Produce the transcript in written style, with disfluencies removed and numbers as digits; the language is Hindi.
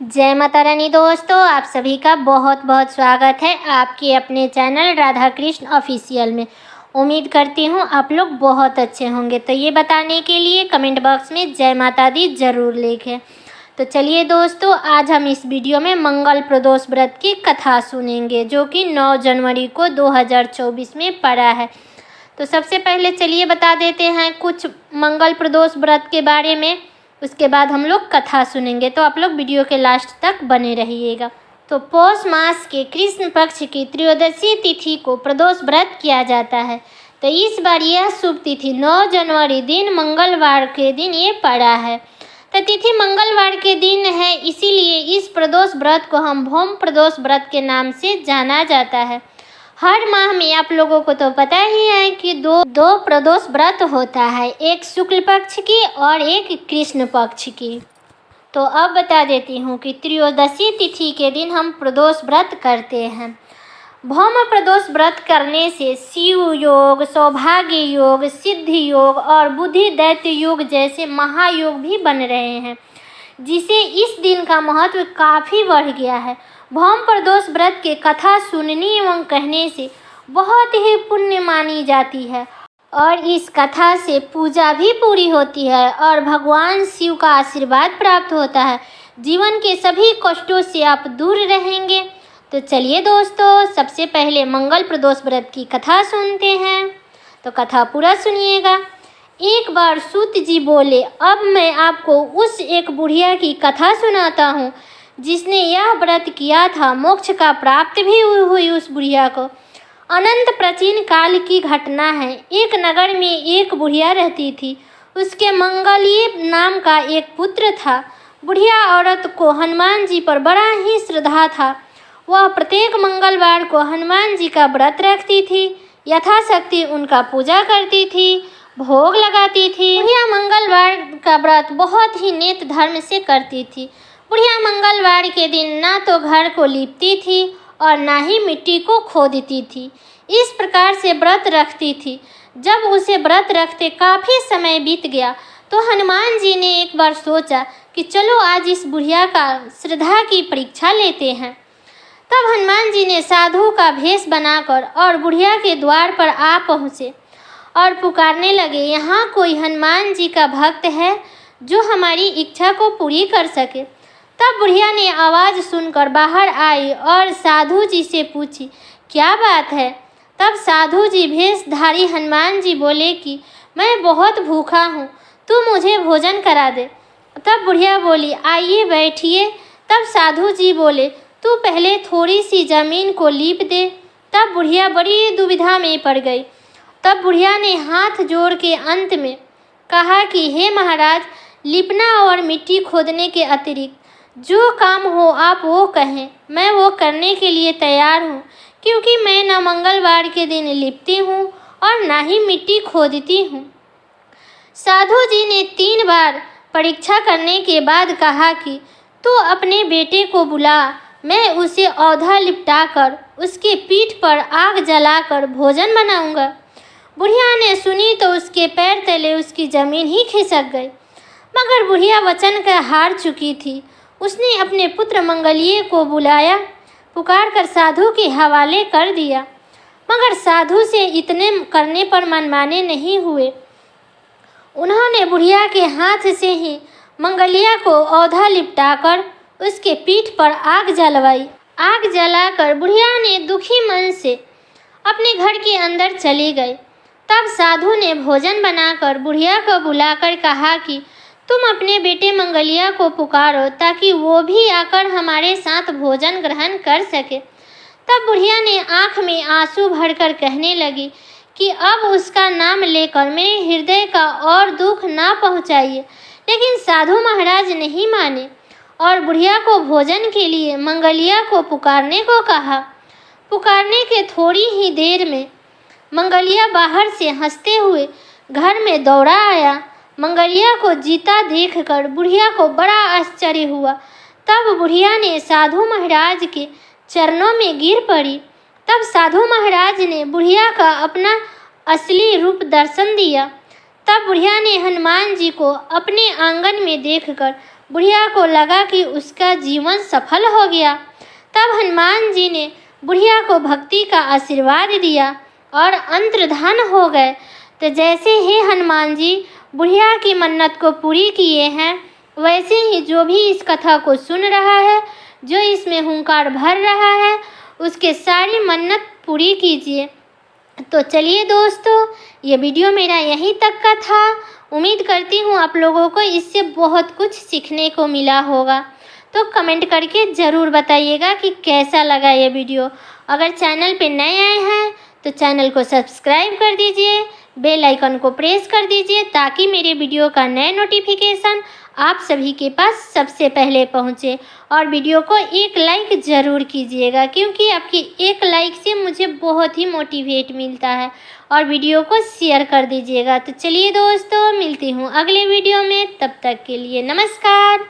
जय माता रानी दोस्तों, आप सभी का बहुत बहुत स्वागत है आपके अपने चैनल राधा कृष्ण ऑफिशियल में। उम्मीद करती हूँ आप लोग बहुत अच्छे होंगे। तो ये बताने के लिए कमेंट बॉक्स में जय माता दी ज़रूर लिखें। तो चलिए दोस्तों, आज हम इस वीडियो में मंगल प्रदोष व्रत की कथा सुनेंगे जो कि 9 जनवरी को 2024 में पड़ा है। तो सबसे पहले चलिए बता देते हैं कुछ मंगल प्रदोष व्रत के बारे में, उसके बाद हम लोग कथा सुनेंगे। तो आप लोग वीडियो के लास्ट तक बने रहिएगा। तो पौष मास के कृष्ण पक्ष की त्रयोदशी तिथि को प्रदोष व्रत किया जाता है। तो इस बार यह शुभ तिथि 9 जनवरी दिन मंगलवार के दिन ये पड़ा है। तो तिथि मंगलवार के दिन है, इसीलिए इस प्रदोष व्रत को हम भौम प्रदोष व्रत के नाम से जाना जाता है। हर माह में आप लोगों को तो पता ही है कि दो प्रदोष व्रत होता है, एक शुक्ल पक्ष की और एक कृष्ण पक्ष की। तो अब बता देती हूँ कि त्रयोदशी तिथि के दिन हम प्रदोष व्रत करते हैं। भौम प्रदोष व्रत करने से शिव योग, सौभाग्य योग, सिद्धि योग और बुद्धि दैत्य योग जैसे महायोग भी बन रहे हैं, जिसे इस दिन का महत्व काफ़ी बढ़ गया है। भौम प्रदोष व्रत के कथा सुनने एवं कहने से बहुत ही पुण्य मानी जाती है और इस कथा से पूजा भी पूरी होती है और भगवान शिव का आशीर्वाद प्राप्त होता है। जीवन के सभी कष्टों से आप दूर रहेंगे। तो चलिए दोस्तों, सबसे पहले मंगल प्रदोष व्रत की कथा सुनते हैं। तो कथा पूरा सुनिएगा। एक बार सूत जी बोले, अब मैं आपको उस एक बुढ़िया की कथा सुनाता हूँ जिसने यह व्रत किया था। मोक्ष का प्राप्त भी हुई उस बुढ़िया को। अनंत प्राचीन काल की घटना है। एक नगर में एक बुढ़िया रहती थी। उसके मंगलीय नाम का एक पुत्र था। बुढ़िया औरत को हनुमान जी पर बड़ा ही श्रद्धा था। वह प्रत्येक मंगलवार को हनुमान जी का व्रत रखती थी, यथाशक्ति उनका पूजा करती थी, भोग लगाती थी। बुढ़िया मंगलवार का व्रत बहुत ही नेत धर्म से करती थी। बुढ़िया मंगलवार के दिन ना तो घर को लीपती थी और ना ही मिट्टी को खोदती थी। इस प्रकार से व्रत रखती थी। जब उसे व्रत रखते काफ़ी समय बीत गया तो हनुमान जी ने एक बार सोचा कि चलो आज इस बुढ़िया का श्रद्धा की परीक्षा लेते हैं। तब हनुमान जी ने साधु का भेष बनाकर और बुढ़िया के द्वार पर आ पहुँचे और पुकारने लगे, यहाँ कोई हनुमान जी का भक्त है जो हमारी इच्छा को पूरी कर सके। तब बुढ़िया ने आवाज़ सुनकर बाहर आई और साधु जी से पूछी, क्या बात है? तब साधु जी भेषधारी हनुमान जी बोले कि मैं बहुत भूखा हूँ, तू मुझे भोजन करा दे। तब बुढ़िया बोली, आइए बैठिए। तब साधु जी बोले, तू पहले थोड़ी सी ज़मीन को लीप दे। तब बुढ़िया बड़ी दुविधा में पड़ गई। तब बुढ़िया ने हाथ जोड़ के अंत में कहा कि हे महाराज, लिपना और मिट्टी खोदने के अतिरिक्त जो काम हो आप वो कहें, मैं वो करने के लिए तैयार हूँ, क्योंकि मैं न मंगलवार के दिन लिपती हूँ और ना ही मिट्टी खोदती हूँ। साधु जी ने 3 बार परीक्षा करने के बाद कहा कि तू अपने बेटे को बुला, मैं उसे औधा लिपटाकर उसके पीठ पर आग जलाकर भोजन बनाऊंगा। बुढ़िया ने सुनी तो उसके पैर तले उसकी ज़मीन ही खिसक गई। मगर बुढ़िया वचन का हार चुकी थी। उसने अपने पुत्र मंगलीय को बुलाया, पुकार कर साधु के हवाले कर दिया। मगर साधु से इतने करने पर मनमाने नहीं हुए। उन्होंने बुढ़िया के हाथ से ही मंगलिया को औधा लिपटाकर उसके पीठ पर आग जलवाई। आग जलाकर बुढ़िया ने दुखी मन से अपने घर के अंदर चली गई। तब साधु ने भोजन बनाकर बुढ़िया को बुलाकर कहा कि तुम अपने बेटे मंगलिया को पुकारो ताकि वो भी आकर हमारे साथ भोजन ग्रहण कर सके। तब बुढ़िया ने आँख में आंसू भरकर कहने लगी कि अब उसका नाम लेकर मेरे हृदय का और दुख ना पहुँचाइए। लेकिन साधु महाराज नहीं माने और बुढ़िया को भोजन के लिए मंगलिया को पुकारने को कहा। पुकारने के थोड़ी ही देर में मंगलिया बाहर से हंसते हुए घर में दौड़ा आया। मंगलिया को जीता देखकर बुढ़िया को बड़ा आश्चर्य हुआ। तब बुढ़िया ने साधु महाराज के चरणों में गिर पड़ी। तब साधु महाराज ने बुढ़िया का अपना असली रूप दर्शन दिया। तब बुढ़िया ने हनुमान जी को अपने आंगन में देखकर बुढ़िया को लगा कि उसका जीवन सफल हो गया। तब हनुमान जी ने बुढ़िया को भक्ति का आशीर्वाद दिया और अंतर्धान हो गए। तो जैसे ही हनुमान जी बुढ़िया की मन्नत को पूरी किए हैं, वैसे ही जो भी इस कथा को सुन रहा है, जो इसमें हुंकार भर रहा है, उसके सारी मन्नत पूरी कीजिए। तो चलिए दोस्तों, ये वीडियो मेरा यहीं तक का था। उम्मीद करती हूँ आप लोगों को इससे बहुत कुछ सीखने को मिला होगा। तो कमेंट करके ज़रूर बताइएगा कि कैसा लगा ये वीडियो। अगर चैनल पे नए आए हैं तो चैनल को सब्सक्राइब कर दीजिए, बेल आइकन को प्रेस कर दीजिए ताकि मेरे वीडियो का नए नोटिफिकेशन आप सभी के पास सबसे पहले पहुंचे। और वीडियो को एक लाइक ज़रूर कीजिएगा, क्योंकि आपकी एक लाइक से मुझे बहुत ही मोटिवेट मिलता है। और वीडियो को शेयर कर दीजिएगा। तो चलिए दोस्तों, मिलती हूँ अगले वीडियो में। तब तक के लिए नमस्कार।